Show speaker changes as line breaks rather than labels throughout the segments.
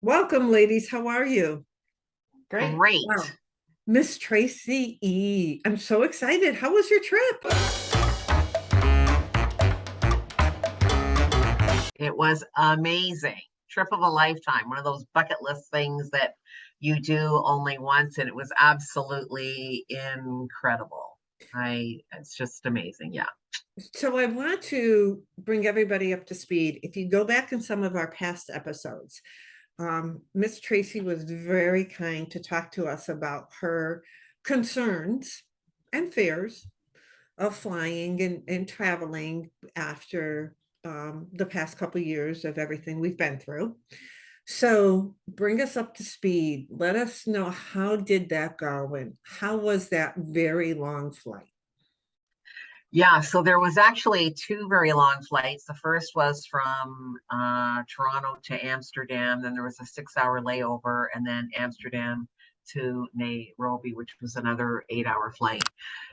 Welcome, ladies. How are you?
Great.
Wow. Miss Tracy E. I'm so excited. How was your trip?
It was amazing. Trip of a lifetime. One of those bucket list things that you do only once, and it was absolutely incredible. It's just amazing. Yeah.
So I want to bring everybody up to speed. If you go back in some of our past episodes, Miss Tracy was very kind to talk to us about her concerns and fears of flying and traveling after the past couple of years of everything we've been through. So bring us up to speed. Let us know, how did that go and how was that very long flight?
Yeah, so there was actually two very long flights. The first was from Toronto to Amsterdam, then there was a 6 hour layover, and then Amsterdam to Nairobi, which was another 8 hour flight.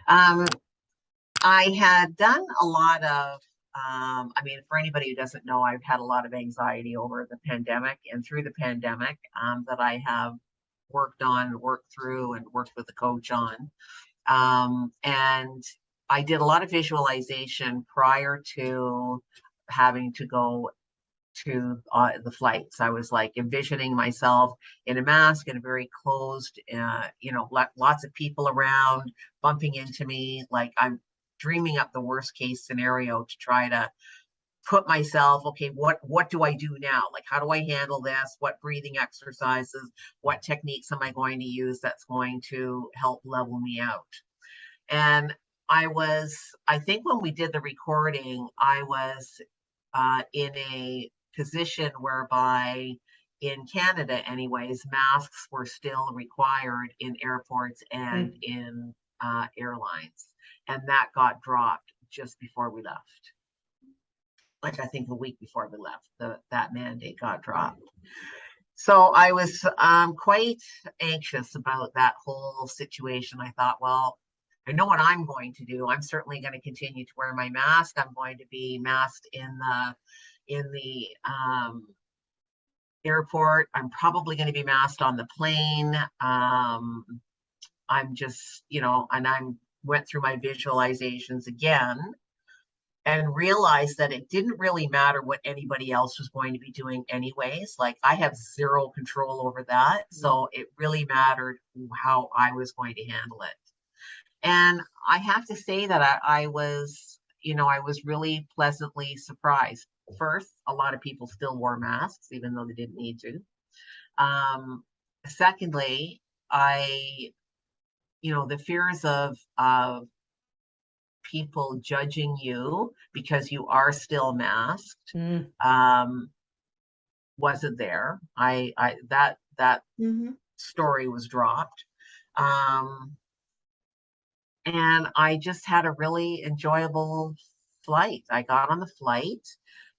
Um, I had done a lot of, I mean, for anybody who doesn't know, I've had a lot of anxiety over the pandemic and through the pandemic that I have worked through, and worked with a coach on. And I did a lot of visualization prior to having to go to the flights. I was like envisioning myself in a mask in a very closed, lots of people around bumping into me. Like I'm dreaming up the worst case scenario to try to put myself, okay, what do I do now? Like, how do I handle this? What breathing exercises, what techniques am I going to use that's going to help level me out? And I think when we did the recording, I was in a position whereby in Canada, anyways, masks were still required in airports and
Mm.
in airlines. And that got dropped just before we left. Like I think a week before we left, that mandate got dropped. So I was quite anxious about that whole situation. I thought, well, I know what I'm going to do. I'm certainly going to continue to wear my mask. I'm going to be masked in the airport. I'm probably going to be masked on the plane. I'm just, and I'm went through my visualizations again and realized that it didn't really matter what anybody else was going to be doing anyways. Like I have zero control over that. So it really mattered how I was going to handle it. And I have to say that I was really pleasantly surprised. First, a lot of people still wore masks, even though they didn't need to. Secondly, the fears of people judging you because you are still masked
Mm.
um, wasn't there. That
Mhm.
story was dropped. Um, and I just had a really enjoyable flight. I got on the flight,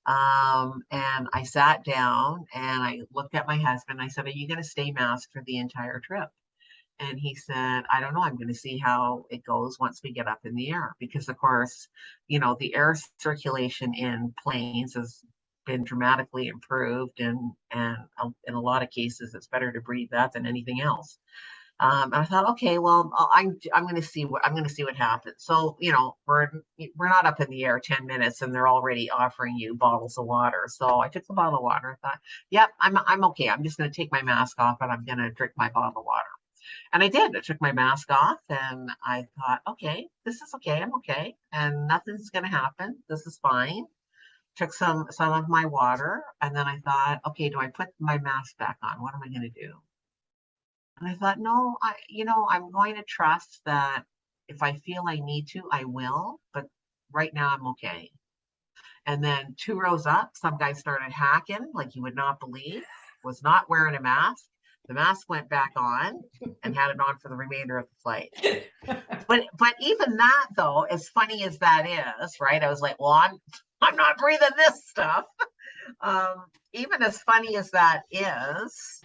and I sat down and I looked at my husband. I said, "Are you going to stay masked for the entire trip?" And he said, "I don't know. I'm going to see how it goes once we get up in the air." Because, of course, the air circulation in planes has been dramatically improved. And in a lot of cases, it's better to breathe that than anything else. And I thought, okay, well, I'm going to see what happens. So, we're not up in the air 10 minutes and they're already offering you bottles of water. So I took the bottle of water. I thought, yep, I'm okay. I'm just going to take my mask off and I'm going to drink my bottle of water. And I did. I took my mask off and I thought, okay, this is okay. I'm okay. And nothing's going to happen. This is fine. Took some of my water and then I thought, okay, do I put my mask back on? What am I going to do? And I thought, no, I'm going to trust that if I feel I need to, I will. But right now I'm okay. And then two rows up, some guy started hacking like you would not believe, was not wearing a mask. The mask went back on and had it on for the remainder of the flight. But even that though, as funny as that is, right? I was like, well, I'm not breathing this stuff. Even as funny as that is,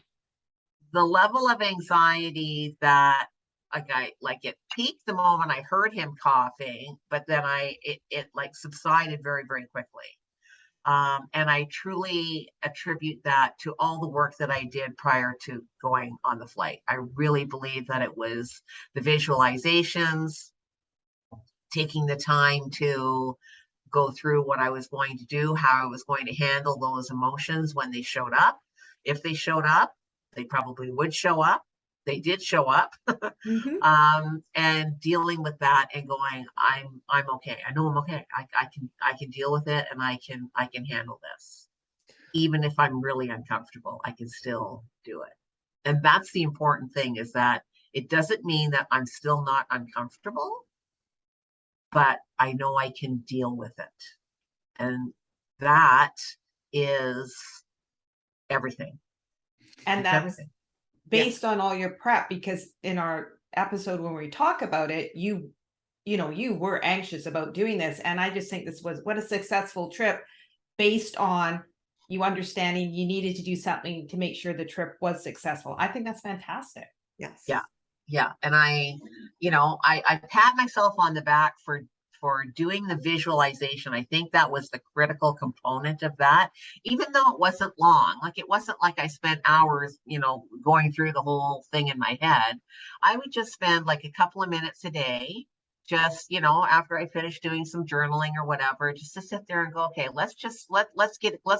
the level of anxiety that like it peaked the moment I heard him coughing, but then it like subsided very, very quickly. And I truly attribute that to all the work that I did prior to going on the flight. I really believe that it was the visualizations, taking the time to go through what I was going to do, how I was going to handle those emotions when they showed up. If they showed up, they probably would show up. They did show up.
Mhm.
And dealing with that and going, I'm okay. I know I'm okay. I can deal with it, and I can handle this. Even if I'm really uncomfortable, I can still do it. And that's the important thing, is that it doesn't mean that I'm still not uncomfortable, but I know I can deal with it. And that is everything.
And
It's
that's
everything.
based on all your prep, because in our episode when we talk about it, you know, you were anxious about doing this. And I just think this was what a successful trip, based on you understanding you needed to do something to make sure the trip was successful. I think that's fantastic.
Yes.
Yeah. Yeah. And I pat myself on the back for doing the visualization. I think that was the critical component of that, even though it wasn't long. Like, it wasn't like I spent hours, going through the whole thing in my head. I would just spend like a couple of minutes a day, just, after I finished doing some journaling or whatever, just to sit there and go, okay, let's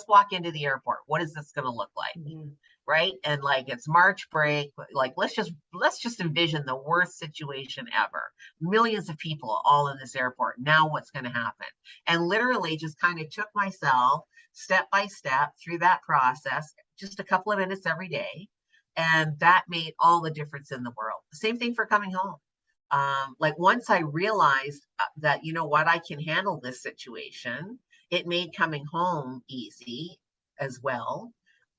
walk into the airport. What is this going to look like?
Mhm.
Right? And like, it's March break, like, let's just envision the worst situation ever. Millions of people all in this airport. Now what's going to happen? And literally just kind of took myself step by step through that process, just a couple of minutes every day. And that made all the difference in the world. The same thing for coming home. Like, once I realized that, what, I can handle this situation, it made coming home easy as well,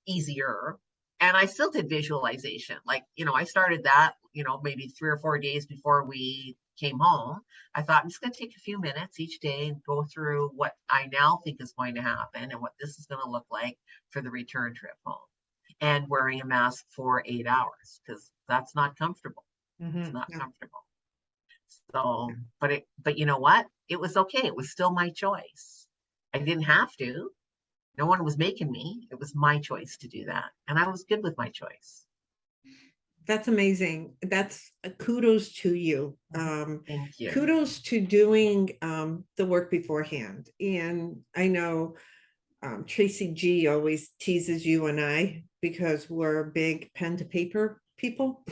easier. And I still did visualization. Like, I started that, maybe 3 or 4 days before we came home. I thought, I'm just going to take a few minutes each day and go through what I now think is going to happen and what this is going to look like for the return trip home. And wearing a mask for 8 hours, because that's not comfortable. It's
Mhm.
not
No.
comfortable. So, but you know what? It was okay. It was still my choice. I didn't have to. No one was making me. It was my choice to do that. And I was good with my choice.
That's amazing. That's kudos to you.
Thank you.
Kudos to doing the work beforehand. And I know Tracy G always teases you and I, because we're big pen to paper people.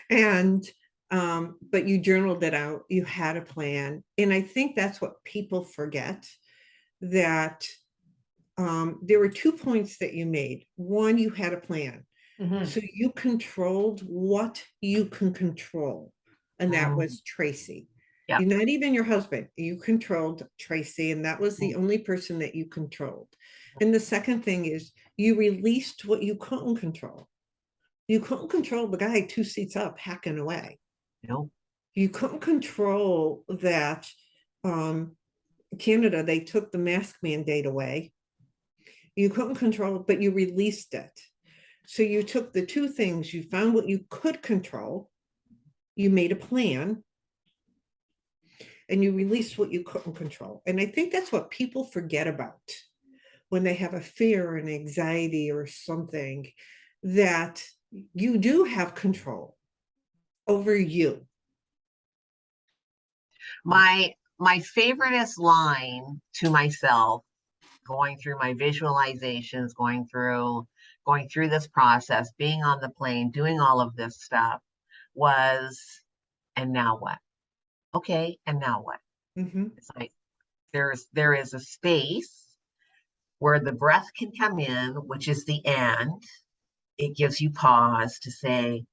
And but you journaled it out, you had a plan. And I think that's what people forget, that there were 2 points that you made. One, you had a plan.
Mhm.
So you controlled what you can control. And that was Tracy.
Yeah.
You're not even your husband. You controlled Tracy, and that was the
Mm.
only person that you controlled. And the second thing is, you released what you couldn't control. You couldn't control the guy 2 seats up hacking away.
Nope.
You couldn't control that Canada, they took the mask mandate away. You couldn't control it, but you released it. So you took the 2 things, you found what you could control, you made a plan, and you released what you couldn't control. And I think that's what people forget about when they have a fear and anxiety or something, that you do have control over you.
My favoriteest line to myself, going through my visualizations, going through this process, being on the plane, doing all of this stuff, was, and now what? Okay, and now what?
Mhm.
It's like, there is a space where the breath can come in, which is the and. It gives you pause to say,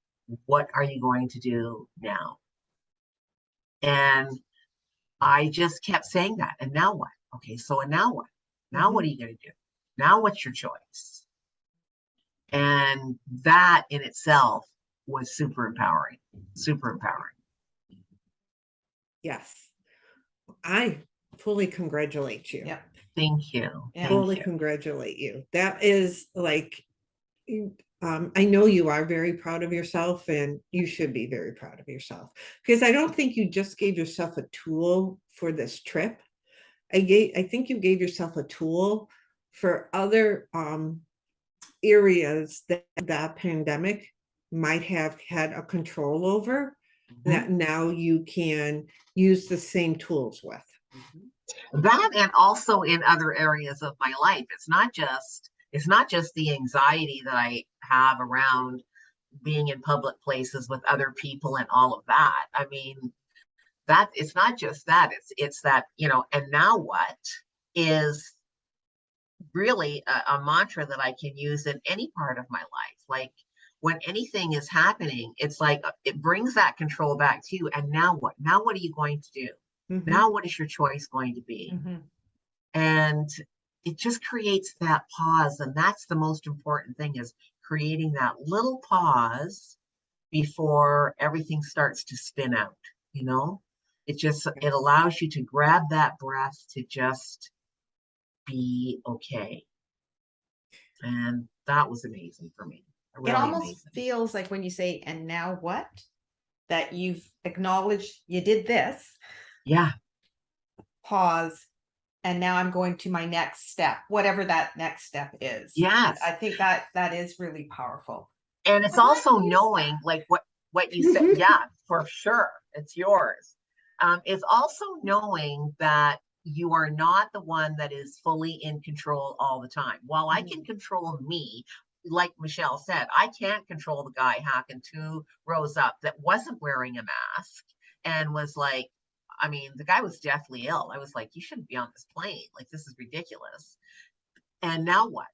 what are you going to do now? And I just kept saying that. And now what? Okay, so and now what? Now what are you going to do? Now what's your choice? And that in itself was super empowering, super empowering.
Yes. I fully congratulate you.
Yeah.
Thank you.
Yeah.
Thank
Fully
you.
congratulate you. That is like, I know you are very proud of yourself, and you should be very proud of yourself, because I don't think you just gave yourself a tool for this trip. I think you gave yourself a tool for other areas that the pandemic might have had a control over, that now you can use the same tools with.
That, and also in other areas of my life. It's not just the anxiety that I have around being in public places with other people and all of that. I mean, that it's not just that, it's that, you know, and now what is really a mantra that I can use in any part of my life. Like when anything is happening, it's like it brings that control back to you. And now what? Now what are you going to do? Now what is your choice going to be? And it just creates that pause. And that's the most important thing, is creating that little pause before everything starts to spin out, you know? It allows you to grab that breath to just be okay. And that was amazing for me.
It almost feels like when you say, and now what? That you've acknowledged you did this.
Yeah.
Pause. And now I'm going to my next step, whatever that next step is.
Yes.
I think that is really powerful.
And it's also knowing, like what you said. Yeah, for sure. It's yours. It's also knowing that you are not the one that is fully in control all the time. While I can control me, like Michelle said, I can't control the guy hacking 2 rows up that wasn't wearing a mask and was like, I mean, the guy was deathly ill. I was like, you shouldn't be on this plane. Like, this is ridiculous. And now what?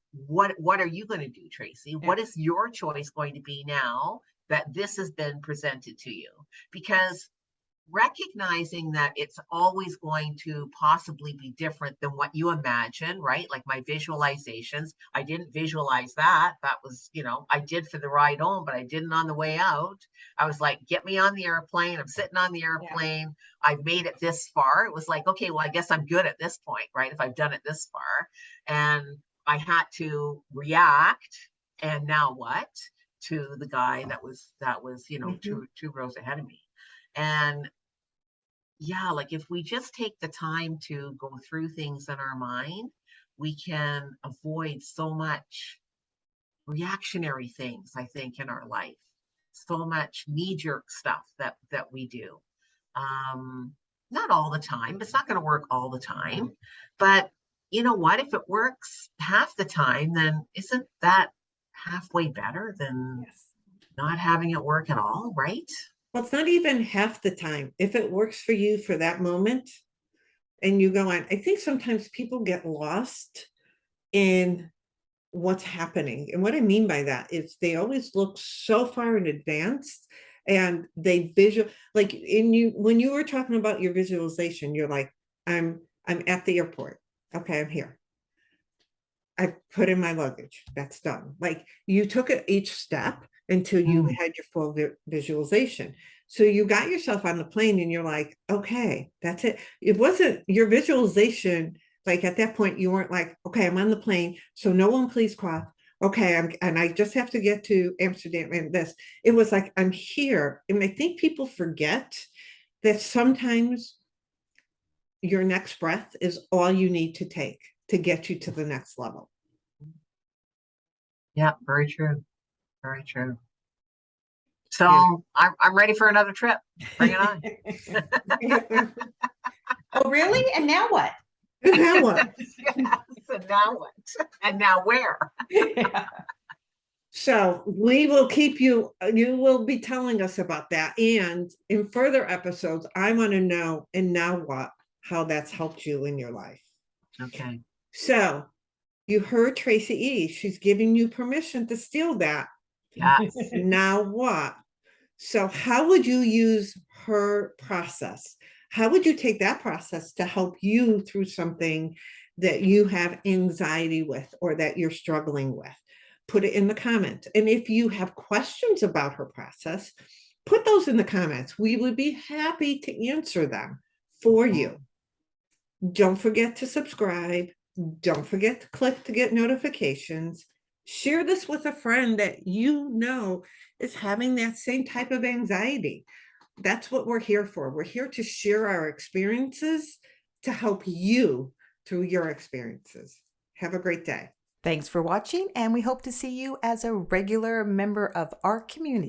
What are you going to do, Tracy? Yeah. What is your choice going to be now that this has been presented to you? Because recognizing that it's always going to possibly be different than what you imagine, right? Like my visualizations, I didn't visualize that. That was, you know, I did for the ride home, but I didn't on the way out. I was like, get me on the airplane. I'm sitting on the airplane. Yeah. I've made it this far. It was like, okay, well, I guess I'm good at this point, right? If I've done it this far. And I had to react. And now what? To the guy that was, you know, two rows ahead of me. And yeah, like if we just take the time to go through things in our mind, we can avoid so much reactionary things, I think, in our life. So much knee-jerk stuff that we do. Not all the time. It's not going to work all the time. But you know what? If it works half the time, then isn't that halfway better than not having it work at all, right?
Well, it's not even half the time. If it works for you for that moment and you go on, I think sometimes people get lost in what's happening. And what I mean by that is they always look so far in advance, and they like when you were talking about your visualization, you're like, I'm at the airport. Okay, I'm here. I put in my luggage. That's done. Like you took it each step until you had your full visualization. So you got yourself on the plane and you're like, okay, that's it. It wasn't your visualization. Like at that point, you weren't like, okay, I'm on the plane. So no one please cough. Okay, and I just have to get to Amsterdam and this. It was like, I'm here. And I think people forget that sometimes your next breath is all you need to take to get you to the next level.
Yeah, very true. Very true. So I'm ready for another trip. Bring it on.
Oh, really? And now what?
And now what?
Yes, and now what? And now where?
Yeah.
So we will keep you will be telling us about that. And in further episodes, I want to know, and now what, how that's helped you in your life.
Okay.
So you heard Tracy E. She's giving you permission to steal that.
Yes.
Now what? So how would you use her process? How would you take that process to help you through something that you have anxiety with or that you're struggling with? Put it in the comments. And if you have questions about her process, put those in the comments. We would be happy to answer them for you. Don't forget to subscribe. Don't forget to click to get notifications. Share this with a friend that you know is having that same type of anxiety. That's what we're here for. We're here to share our experiences to help you through your experiences. Have a great day.
Thanks for watching, and we hope to see you as a regular member of our community.